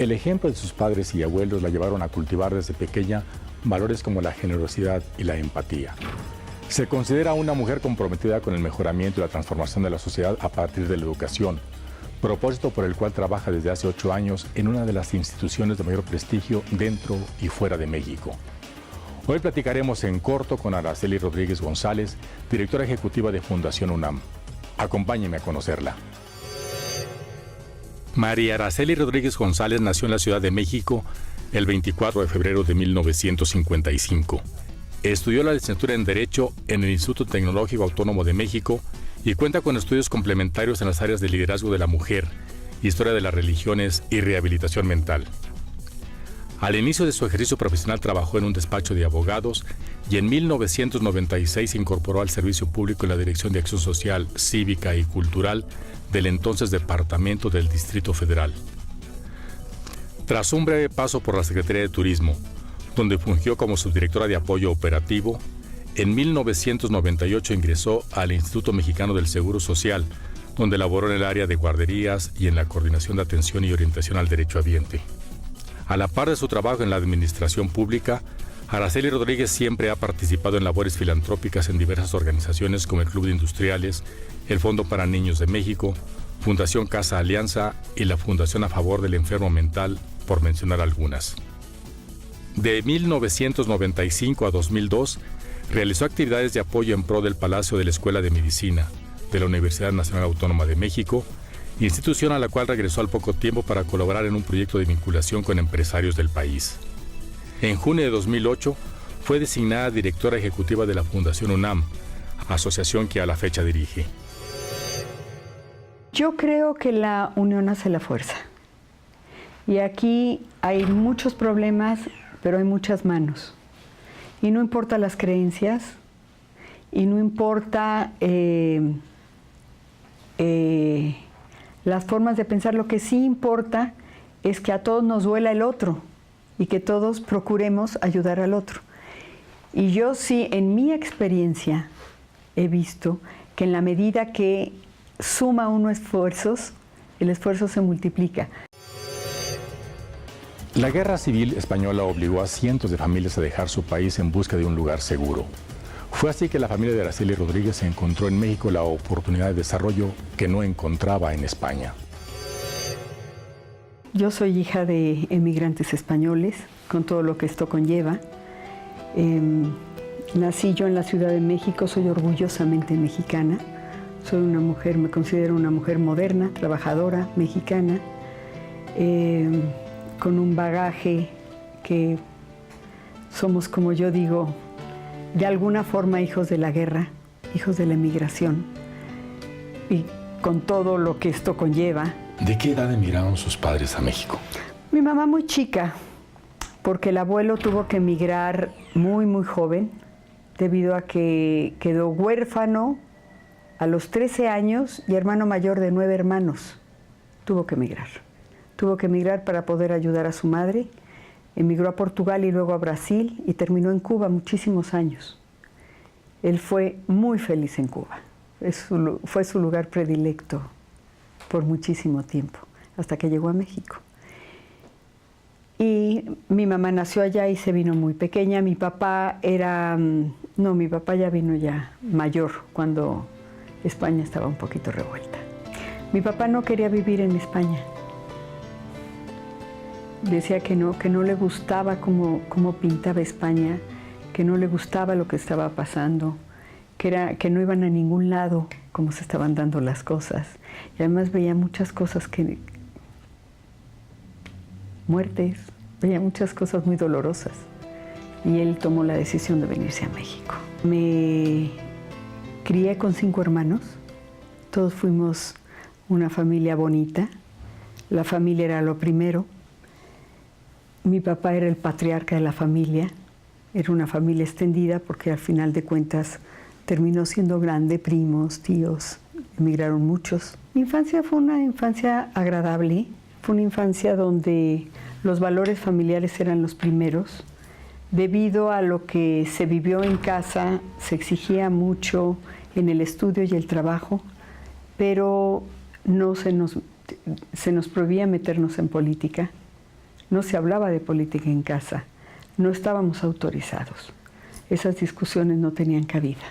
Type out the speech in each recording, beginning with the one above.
El ejemplo de sus padres y abuelos la llevaron a cultivar desde pequeña valores como la generosidad y la empatía. Se considera una mujer comprometida con el mejoramiento y la transformación de la sociedad a partir de la educación, propósito por el cual trabaja desde hace 8 años en una de las instituciones de mayor prestigio dentro y fuera de México. Hoy platicaremos en corto con Araceli Rodríguez González, directora ejecutiva de Fundación UNAM. Acompáñenme a conocerla. María Araceli Rodríguez González nació en la Ciudad de México el 24 de febrero de 1955. Estudió la licenciatura en Derecho en el Instituto Tecnológico Autónomo de México y cuenta con estudios complementarios en las áreas de liderazgo de la mujer, historia de las religiones y rehabilitación mental. Al inicio de su ejercicio profesional trabajó en un despacho de abogados y en 1996 se incorporó al servicio público en la Dirección de Acción Social, Cívica y Cultural del entonces Departamento del Distrito Federal. Tras un breve paso por la Secretaría de Turismo, donde fungió como subdirectora de apoyo operativo, en 1998 ingresó al Instituto Mexicano del Seguro Social, donde laboró en el área de guarderías y en la coordinación de atención y orientación al derechohabiente. A la par de su trabajo en la administración pública, Araceli Rodríguez siempre ha participado en labores filantrópicas en diversas organizaciones como el Club de Industriales, el Fondo para Niños de México, Fundación Casa Alianza y la Fundación a Favor del Enfermo Mental, por mencionar algunas. De 1995 a 2002, realizó actividades de apoyo en pro del Palacio de la Escuela de Medicina de la Universidad Nacional Autónoma de México, institución a la cual regresó al poco tiempo para colaborar en un proyecto de vinculación con empresarios del país. En junio de 2008 fue designada directora ejecutiva de la Fundación UNAM, asociación que a la fecha dirige. Yo creo que la unión hace la fuerza. Y aquí hay muchos problemas, pero hay muchas manos. Y no importa las creencias, y no importa las formas de pensar, lo que sí importa es que a todos nos duela el otro y que todos procuremos ayudar al otro. Y yo sí, en mi experiencia, he visto que en la medida que suma uno esfuerzos, el esfuerzo se multiplica. La Guerra Civil Española obligó a cientos de familias a dejar su país en busca de un lugar seguro. Fue así que la familia de Araceli Rodríguez encontró en México la oportunidad de desarrollo que no encontraba en España. Yo soy hija de emigrantes españoles, con todo lo que esto conlleva. Nací yo en la Ciudad de México, soy orgullosamente mexicana. Soy una mujer, me considero una mujer moderna, trabajadora, mexicana, con un bagaje que somos, como yo digo, de alguna forma hijos de la guerra, hijos de la emigración, y con todo lo que esto conlleva. ¿De qué edad emigraron sus padres a México? Mi mamá muy chica, porque el abuelo tuvo que emigrar muy, muy joven, debido a que quedó huérfano a los 13 años y hermano mayor de 9 hermanos. Tuvo que emigrar. Tuvo que emigrar para poder ayudar a su madre. Emigró a Portugal y luego a Brasil y terminó en Cuba muchísimos años. Él fue muy feliz en Cuba. Fue su lugar predilecto por muchísimo tiempo, hasta que llegó a México. Y mi mamá nació allá y se vino muy pequeña. Mi papá mi papá ya vino ya mayor cuando España estaba un poquito revuelta. Mi papá no quería vivir en España. Decía que no le gustaba cómo pintaba España, que no le gustaba lo que estaba pasando, que no iban a ningún lado como se estaban dando las cosas. Y además veía muchas cosas muertes, veía muchas cosas muy dolorosas. Y él tomó la decisión de venirse a México. Me crié con 5 hermanos, todos fuimos una familia bonita, la familia era lo primero. Mi papá era el patriarca de la familia, era una familia extendida porque al final de cuentas terminó siendo grande, primos, tíos, emigraron muchos. Mi infancia fue una infancia agradable, fue una infancia donde los valores familiares eran los primeros. Debido a lo que se vivió en casa, se exigía mucho en el estudio y el trabajo, pero no se nos prohibía meternos en política. no se hablaba de política en casa, no estábamos autorizados. Esas discusiones no tenían cabida.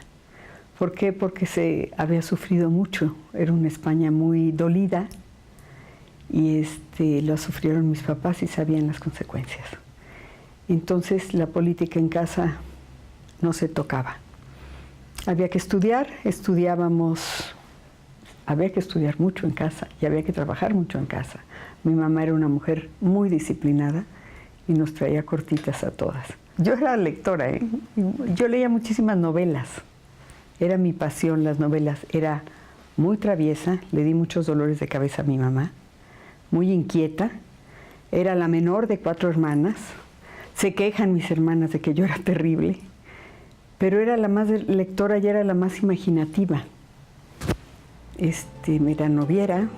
¿Por qué? Porque se había sufrido mucho, era una España muy dolida y lo sufrieron mis papás y sabían las consecuencias. Entonces la política en casa no se tocaba. Había que estudiar, había que estudiar mucho en casa y había que trabajar mucho en casa. Mi mamá era una mujer muy disciplinada y nos traía cortitas a todas. Yo era lectora, yo leía muchísimas novelas. Era mi pasión las novelas. Era muy traviesa, le di muchos dolores de cabeza a mi mamá, muy inquieta. Era la menor de 4 hermanas. Se quejan mis hermanas de que yo era terrible, pero era la más lectora y era la más imaginativa. Era noviera,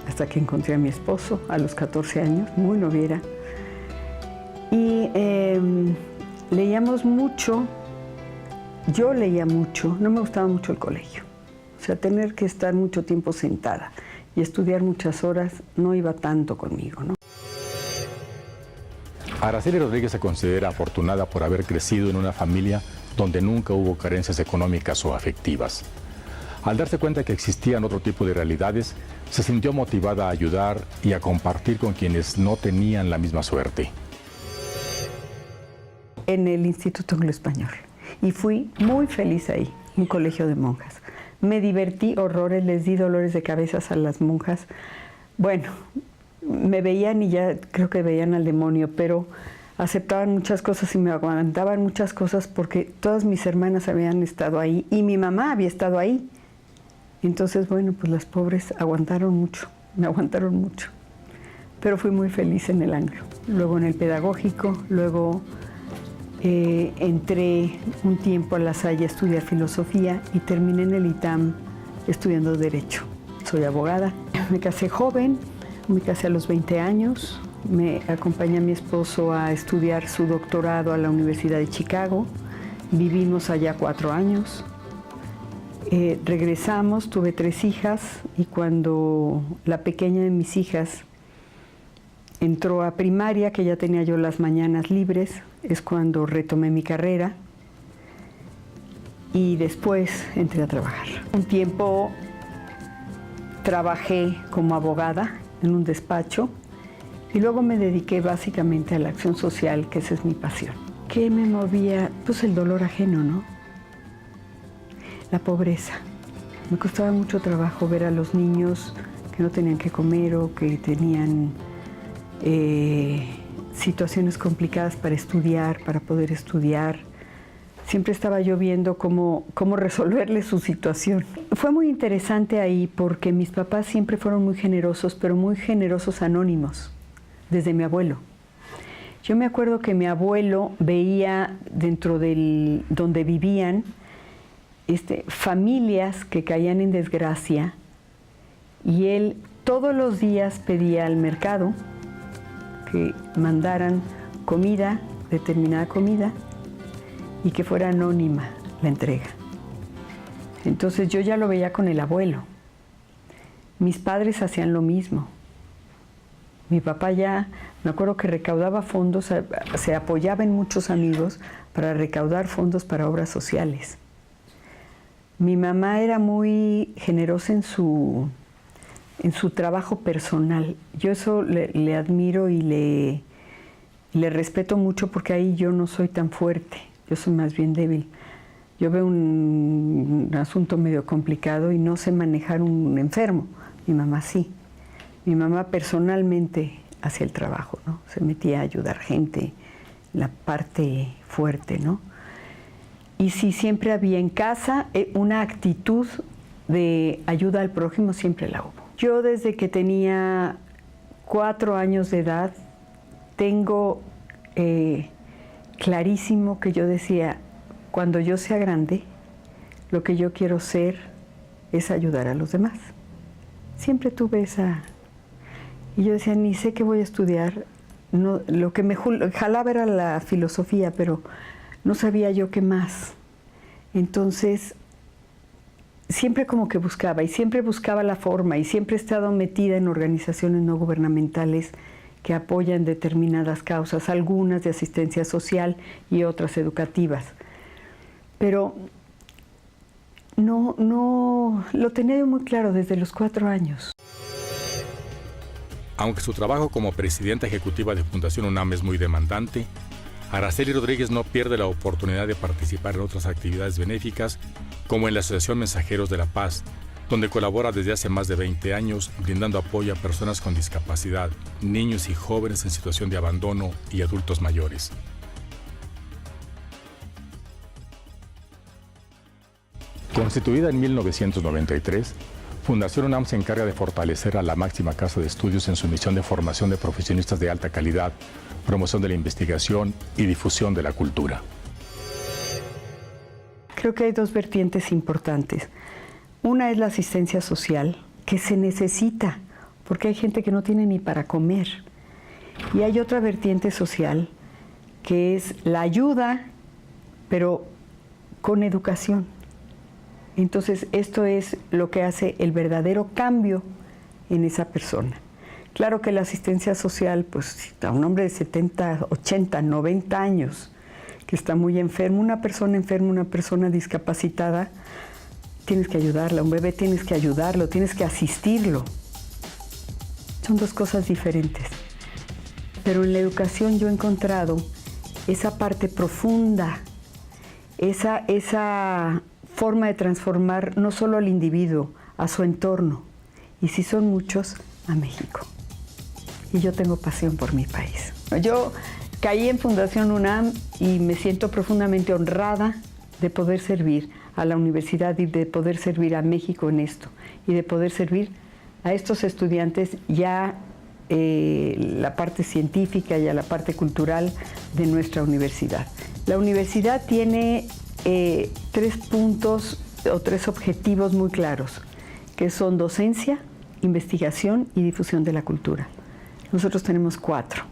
hasta que encontré a mi esposo a los 14 años, muy noviera. Y leíamos mucho, yo leía mucho, no me gustaba mucho el colegio. O sea, tener que estar mucho tiempo sentada y estudiar muchas horas no iba tanto conmigo, ¿no? Araceli Rodríguez se considera afortunada por haber crecido en una familia donde nunca hubo carencias económicas o afectivas. Al darse cuenta que existían otro tipo de realidades, se sintió motivada a ayudar y a compartir con quienes no tenían la misma suerte. En el Instituto Anglo-Español. Y fui muy feliz ahí, un colegio de monjas. Me divertí horrores, les di dolores de cabeza a las monjas. Bueno, me veían y ya creo que veían al demonio, pero aceptaban muchas cosas y me aguantaban muchas cosas porque todas mis hermanas habían estado ahí y mi mamá había estado ahí. Entonces, bueno, pues las pobres aguantaron mucho, me aguantaron mucho. Pero fui muy feliz en el Anglo. Luego en el pedagógico, luego entré un tiempo a La Salle a estudiar filosofía y terminé en el ITAM estudiando Derecho. Soy abogada. Me casé joven, me casé a los 20 años. Me acompañé a mi esposo a estudiar su doctorado a la Universidad de Chicago. Vivimos allá 4 años. Regresamos, tuve 3 hijas y cuando la pequeña de mis hijas entró a primaria, que ya tenía yo las mañanas libres, es cuando retomé mi carrera y después entré a trabajar. Un tiempo trabajé como abogada en un despacho y luego me dediqué básicamente a la acción social, que esa es mi pasión. ¿Qué me movía? Pues el dolor ajeno, ¿no? La pobreza. Me costaba mucho trabajo ver a los niños que no tenían que comer o que tenían situaciones complicadas para estudiar, para poder estudiar. Siempre estaba yo viendo cómo resolverles su situación. Fue muy interesante ahí porque mis papás siempre fueron muy generosos, pero muy generosos anónimos, desde mi abuelo. Yo me acuerdo que mi abuelo veía dentro del donde vivían familias que caían en desgracia y él todos los días pedía al mercado que mandaran comida, determinada comida, y que fuera anónima la entrega. Entonces yo ya lo veía con el abuelo. Mis padres hacían lo mismo. Mi papá ya, me acuerdo que recaudaba fondos, se apoyaba en muchos amigos para recaudar fondos para obras sociales. Mi mamá era muy generosa en su trabajo personal. Yo eso le admiro y le respeto mucho porque ahí yo no soy tan fuerte, yo soy más bien débil. Yo veo un asunto medio complicado y no sé manejar un enfermo. Mi mamá sí. Mi mamá personalmente hacía el trabajo, ¿no? Se metía a ayudar gente, la parte fuerte, ¿no? Y sí, siempre había en casa una actitud de ayuda al prójimo, siempre la hubo. Yo desde que tenía 4 años de edad tengo clarísimo que yo decía, cuando yo sea grande, lo que yo quiero ser es ayudar a los demás. Siempre tuve esa... Y yo decía, ni sé qué voy a estudiar. No, lo que me jalaba era la filosofía, pero no sabía yo qué más. Entonces, siempre como que buscaba, y siempre buscaba la forma, y siempre he estado metida en organizaciones no gubernamentales que apoyan determinadas causas, algunas de asistencia social y otras educativas. Pero no lo tenía yo muy claro desde los 4 años. Aunque su trabajo como presidenta ejecutiva de Fundación UNAM es muy demandante, Araceli Rodríguez no pierde la oportunidad de participar en otras actividades benéficas, como en la Asociación Mensajeros de la Paz, donde colabora desde hace más de 20 años brindando apoyo a personas con discapacidad, niños y jóvenes en situación de abandono y adultos mayores. Constituida en 1993, Fundación UNAM se encarga de fortalecer a la máxima casa de estudios en su misión de formación de profesionistas de alta calidad, promoción de la investigación y difusión de la cultura. Creo que hay 2 vertientes importantes. Una es la asistencia social, que se necesita, porque hay gente que no tiene ni para comer. Y hay otra vertiente social, que es la ayuda, pero con educación. Entonces, esto es lo que hace el verdadero cambio en esa persona. Claro que la asistencia social, pues a un hombre de 70, 80, 90 años, que está muy enfermo, una persona discapacitada, tienes que ayudarla, un bebé tienes que ayudarlo, tienes que asistirlo. Son 2 cosas diferentes. Pero en la educación yo he encontrado esa parte profunda, esa forma de transformar no solo al individuo, a su entorno, y si son muchos, a México. Y yo tengo pasión por mi país. Yo caí en Fundación UNAM y me siento profundamente honrada de poder servir a la universidad y de poder servir a México en esto, y de poder servir a estos estudiantes ya la parte científica y a la parte cultural de nuestra universidad. La universidad tiene 3 puntos o 3 objetivos muy claros, que son docencia, investigación y difusión de la cultura. Nosotros tenemos 4: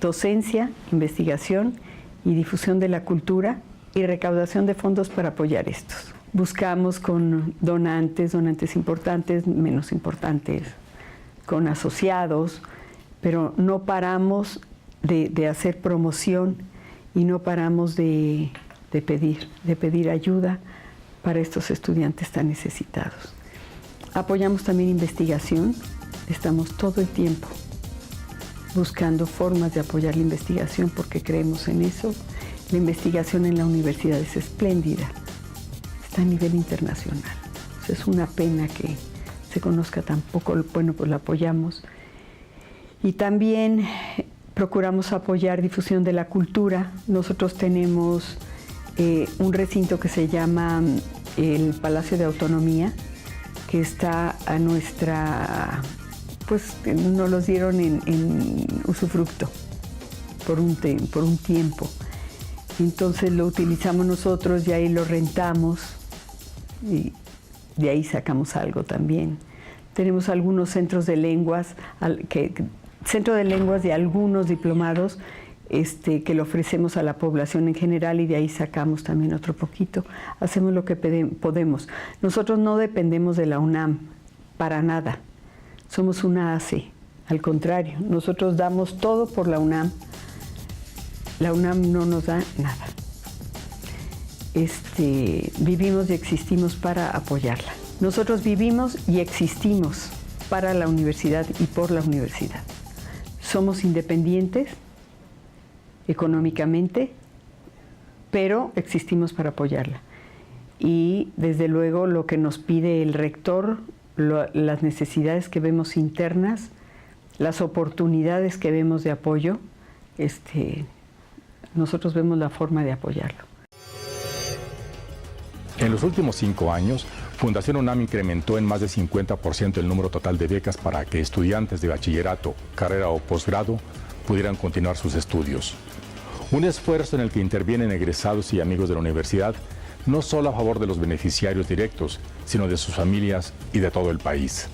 docencia, investigación y difusión de la cultura y recaudación de fondos para apoyar estos. Buscamos con donantes importantes, menos importantes, con asociados, pero no paramos de hacer promoción y no paramos de pedir ayuda para estos estudiantes tan necesitados. Apoyamos también investigación, estamos todo el tiempo buscando formas de apoyar la investigación porque creemos en eso. La investigación en la universidad es espléndida, está a nivel internacional. Es una pena que se conozca tan poco, bueno, pues la apoyamos. Y también procuramos apoyar difusión de la cultura. Nosotros tenemos un recinto que se llama el Palacio de Autonomía, que está a nuestra, pues nos los dieron en usufructo por un tiempo. Entonces lo utilizamos nosotros y ahí lo rentamos y de ahí sacamos algo también. Tenemos algunos centros de lenguas, centro de lenguas de algunos diplomados que le ofrecemos a la población en general y de ahí sacamos también otro poquito. Hacemos lo que podemos. Nosotros no dependemos de la UNAM para nada. Somos una AC. Al contrario, nosotros damos todo por la UNAM. La UNAM no nos da nada. Vivimos y existimos para apoyarla. Nosotros vivimos y existimos para la universidad y por la universidad. Somos independientes económicamente, pero existimos para apoyarla. Y desde luego lo que nos pide el rector, las necesidades que vemos internas, las oportunidades que vemos de apoyo, nosotros vemos la forma de apoyarlo. En los últimos 5 años, Fundación UNAM incrementó en más de 50% el número total de becas para que estudiantes de bachillerato, carrera o posgrado pudieran continuar sus estudios. Un esfuerzo en el que intervienen egresados y amigos de la universidad, no solo a favor de los beneficiarios directos, sino de sus familias y de todo el país.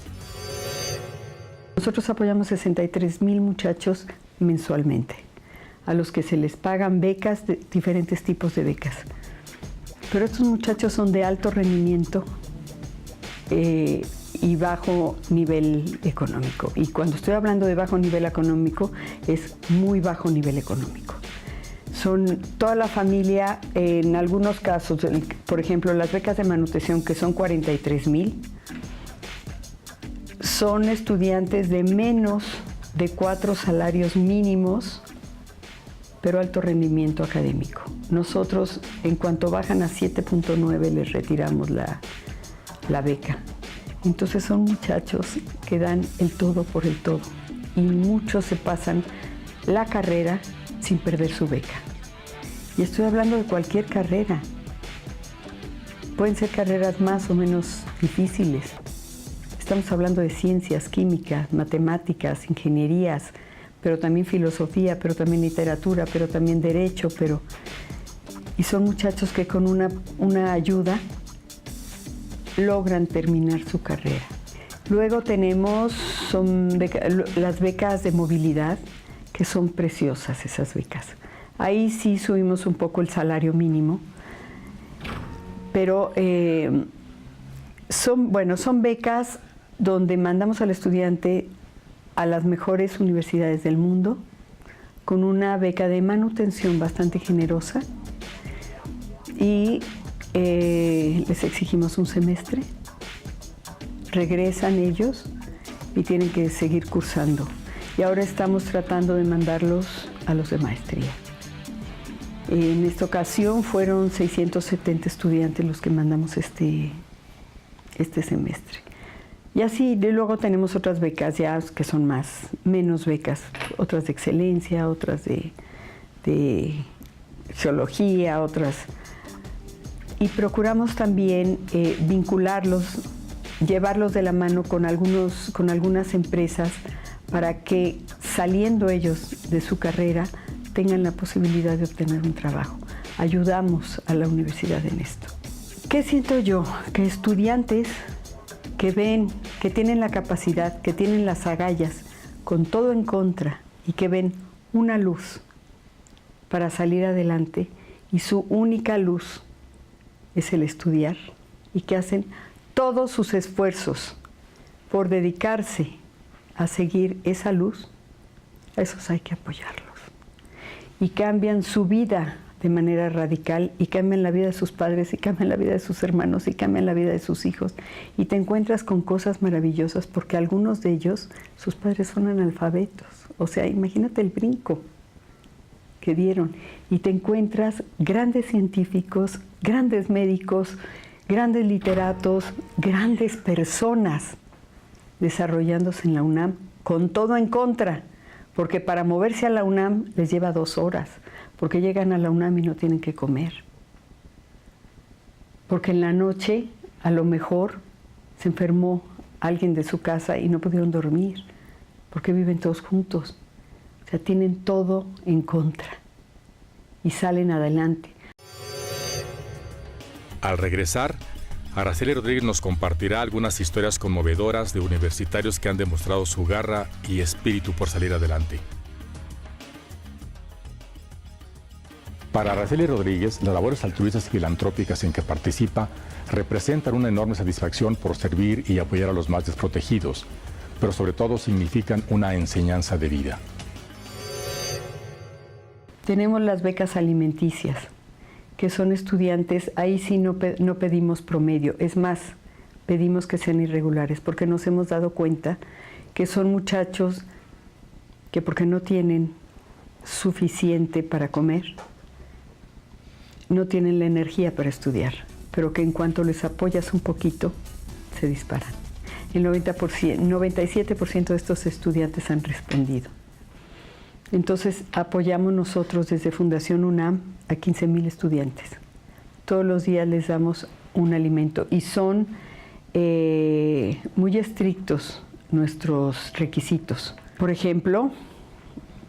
Nosotros apoyamos 63,000 muchachos mensualmente, a los que se les pagan becas, de diferentes tipos de becas. Pero estos muchachos son de alto rendimiento y bajo nivel económico. Y cuando estoy hablando de bajo nivel económico, es muy bajo nivel económico. Son toda la familia, en algunos casos, por ejemplo, las becas de manutención, que son 43,000, son estudiantes de menos de 4 salarios mínimos, pero alto rendimiento académico. Nosotros, en cuanto bajan a 7.9, les retiramos la beca. Entonces son muchachos que dan el todo por el todo, y muchos se pasan la carrera sin perder su beca. Y estoy hablando de cualquier carrera. Pueden ser carreras más o menos difíciles. Estamos hablando de ciencias, química, matemáticas, ingenierías, pero también filosofía, pero también literatura, pero también derecho, y son muchachos que con una ayuda logran terminar su carrera. Luego tenemos las becas de movilidad, que son preciosas esas becas. Ahí sí subimos un poco el salario mínimo, pero son becas donde mandamos al estudiante a las mejores universidades del mundo, con una beca de manutención bastante generosa, y les exigimos un semestre, regresan ellos y tienen que seguir cursando. Y ahora estamos tratando de mandarlos a los de maestría. En esta ocasión fueron 670 estudiantes los que mandamos este semestre. Y así, luego tenemos otras becas ya que son menos becas, otras de excelencia, otras de geología, otras. Y procuramos también vincularlos, llevarlos de la mano con algunas empresas, para que, saliendo ellos de su carrera, tengan la posibilidad de obtener un trabajo. Ayudamos a la universidad en esto. ¿Qué siento yo? Que estudiantes que ven, que tienen la capacidad, que tienen las agallas, con todo en contra, y que ven una luz para salir adelante, y su única luz es el estudiar, y que hacen todos sus esfuerzos por dedicarse a seguir esa luz, a esos hay que apoyarlos. Y cambian su vida de manera radical, y cambian la vida de sus padres, y cambian la vida de sus hermanos, y cambian la vida de sus hijos. Y te encuentras con cosas maravillosas, porque algunos de ellos, sus padres son analfabetos. O sea, imagínate el brinco que dieron. Y te encuentras grandes científicos, grandes médicos, grandes literatos, grandes personas desarrollándose en la UNAM, con todo en contra, porque para moverse a la UNAM les lleva 2 horas, porque llegan a la UNAM y no tienen que comer, porque en la noche a lo mejor se enfermó alguien de su casa y no pudieron dormir, porque viven todos juntos. O sea, tienen todo en contra y salen adelante. Al regresar, Araceli Rodríguez nos compartirá algunas historias conmovedoras de universitarios que han demostrado su garra y espíritu por salir adelante. Para Araceli Rodríguez, las labores altruistas y filantrópicas en que participa representan una enorme satisfacción por servir y apoyar a los más desprotegidos, pero sobre todo significan una enseñanza de vida. Tenemos las becas alimenticias, que son estudiantes, ahí sí no pedimos promedio, es más, pedimos que sean irregulares, porque nos hemos dado cuenta que son muchachos que, porque no tienen suficiente para comer, no tienen la energía para estudiar, pero que en cuanto les apoyas un poquito, se disparan. El 97% de estos estudiantes han respondido. Entonces, apoyamos nosotros desde Fundación UNAM a 15,000 estudiantes. Todos los días les damos un alimento, y son muy estrictos nuestros requisitos. Por ejemplo,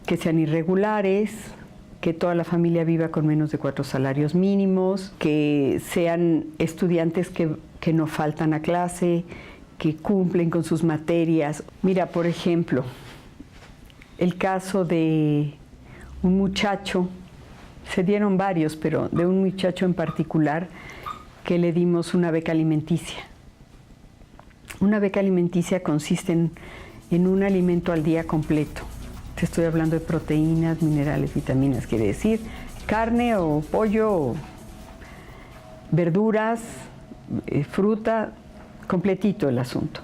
que sean irregulares, que toda la familia viva con menos de 4 salarios mínimos, que sean estudiantes que no faltan a clase, que cumplen con sus materias. Mira, por ejemplo, el caso de un muchacho, se dieron varios, pero de un muchacho en particular que le dimos una beca alimenticia. Una beca alimenticia consiste en un alimento al día completo. Te estoy hablando de proteínas, minerales, vitaminas, quiere decir carne o pollo, o verduras, fruta, completito el asunto.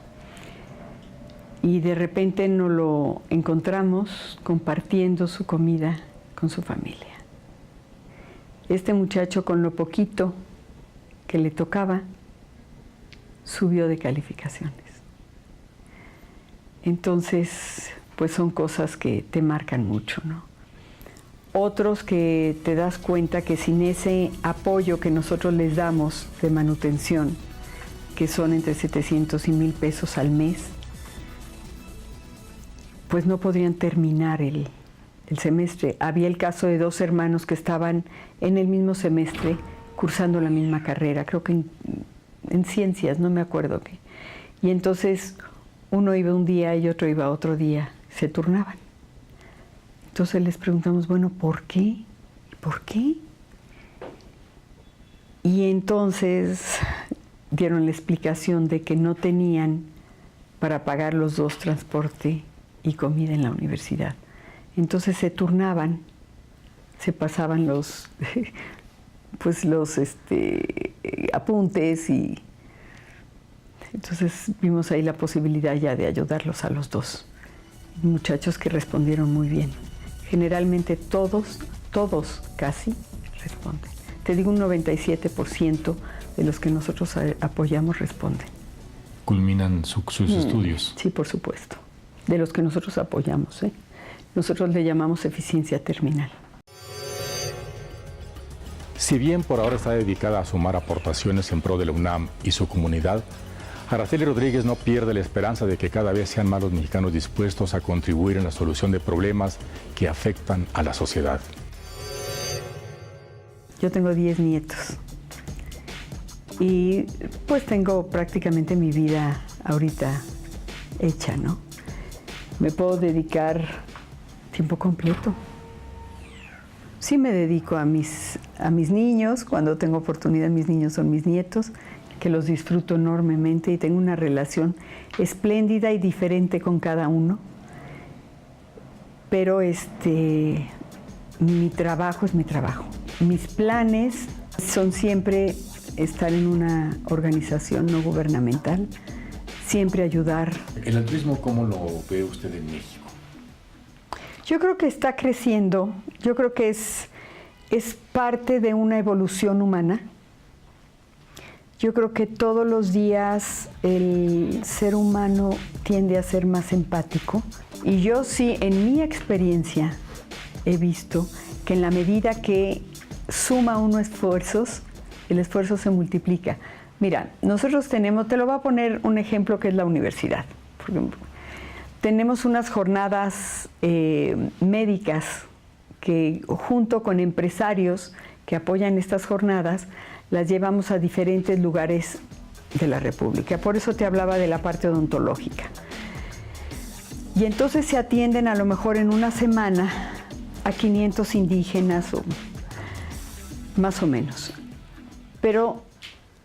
Y de repente nos lo encontramos compartiendo su comida con su familia. Este muchacho, con lo poquito que le tocaba, subió de calificaciones. Entonces, pues son cosas que te marcan mucho, ¿no? Otros que te das cuenta que sin ese apoyo que nosotros les damos de manutención, que son entre 700 y 1,000 pesos al mes, pues no podrían terminar el semestre. Había el caso de 2 hermanos que estaban en el mismo semestre cursando la misma carrera, creo que en ciencias, no me acuerdo qué. Y entonces uno iba un día y otro iba otro día, se turnaban. Entonces les preguntamos, bueno, ¿por qué? ¿Por qué? Y entonces dieron la explicación de que no tenían para pagar los 2 transporte y comida en la universidad. Entonces se turnaban, se pasaban los apuntes, y entonces vimos ahí la posibilidad ya de ayudarlos a los 2. Muchachos que respondieron muy bien. Generalmente todos casi responden. Te digo, un 97% de los que nosotros apoyamos responden. ¿Culminan sus estudios? Sí, por supuesto. De los que nosotros apoyamos, ¿eh? Nosotros le llamamos eficiencia terminal. Si bien por ahora está dedicada a sumar aportaciones en pro de la UNAM y su comunidad, Araceli Rodríguez no pierde la esperanza de que cada vez sean más los mexicanos dispuestos a contribuir en la solución de problemas que afectan a la sociedad. Yo tengo 10 nietos y pues tengo prácticamente mi vida ahorita hecha, ¿no? Me puedo dedicar tiempo completo. Sí me dedico a mis niños, cuando tengo oportunidad. Mis niños son mis nietos, que los disfruto enormemente y tengo una relación espléndida y diferente con cada uno. Pero mi trabajo es mi trabajo. Mis planes son siempre estar en una organización no gubernamental, siempre ayudar. ¿El altruismo cómo lo ve usted en México? Yo creo que está creciendo, yo creo que es parte de una evolución humana. Yo creo que todos los días el ser humano tiende a ser más empático, y yo sí, en mi experiencia, he visto que en la medida que suma uno esfuerzos, el esfuerzo se multiplica. Mira, nosotros tenemos, te lo voy a poner un ejemplo que es la universidad, por ejemplo. Tenemos unas jornadas médicas que, junto con empresarios que apoyan estas jornadas, las llevamos a diferentes lugares de la República. Por eso te hablaba de la parte odontológica. Y entonces se atienden a lo mejor en una semana a 500 indígenas, o más o menos. Pero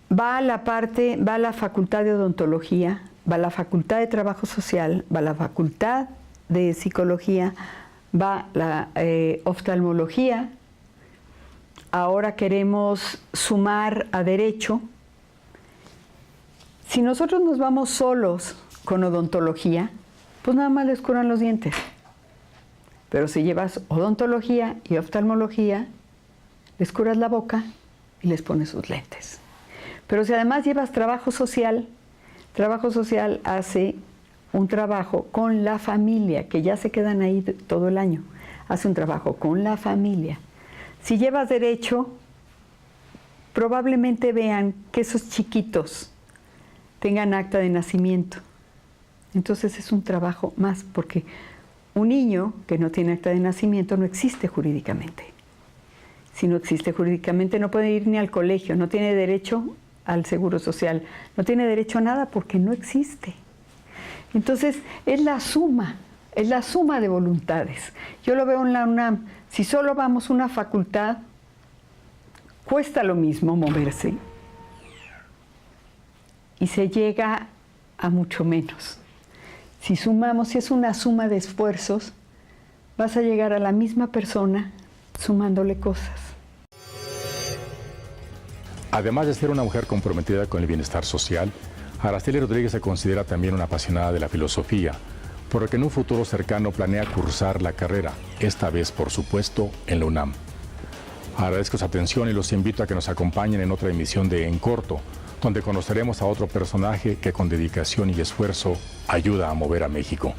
va a la Facultad de Odontología, va a la Facultad de Trabajo Social, va a la Facultad de Psicología, va la oftalmología. Ahora queremos sumar a Derecho. Si nosotros nos vamos solos con odontología, pues nada más les curan los dientes. Pero si llevas odontología y oftalmología, les curas la boca y les pones sus lentes. Pero si además llevas Trabajo Social hace un trabajo con la familia, que ya se quedan ahí todo el año. Hace un trabajo con la familia. Si llevas Derecho, probablemente vean que esos chiquitos tengan acta de nacimiento. Entonces es un trabajo más, porque un niño que no tiene acta de nacimiento no existe jurídicamente. Si no existe jurídicamente, no puede ir ni al colegio, no tiene derecho al seguro social, no tiene derecho a nada porque no existe. Entonces es la suma de voluntades. Yo lo veo en la UNAM. Si solo vamos a una facultad, cuesta lo mismo moverse. Y se llega a mucho menos. Si sumamos, si es una suma de esfuerzos, vas a llegar a la misma persona sumándole cosas. Además de ser una mujer comprometida con el bienestar social, Araceli Rodríguez se considera también una apasionada de la filosofía, por lo que en un futuro cercano planea cursar la carrera, esta vez, por supuesto, en la UNAM. Agradezco su atención y los invito a que nos acompañen en otra emisión de En Corto, donde conoceremos a otro personaje que con dedicación y esfuerzo ayuda a mover a México.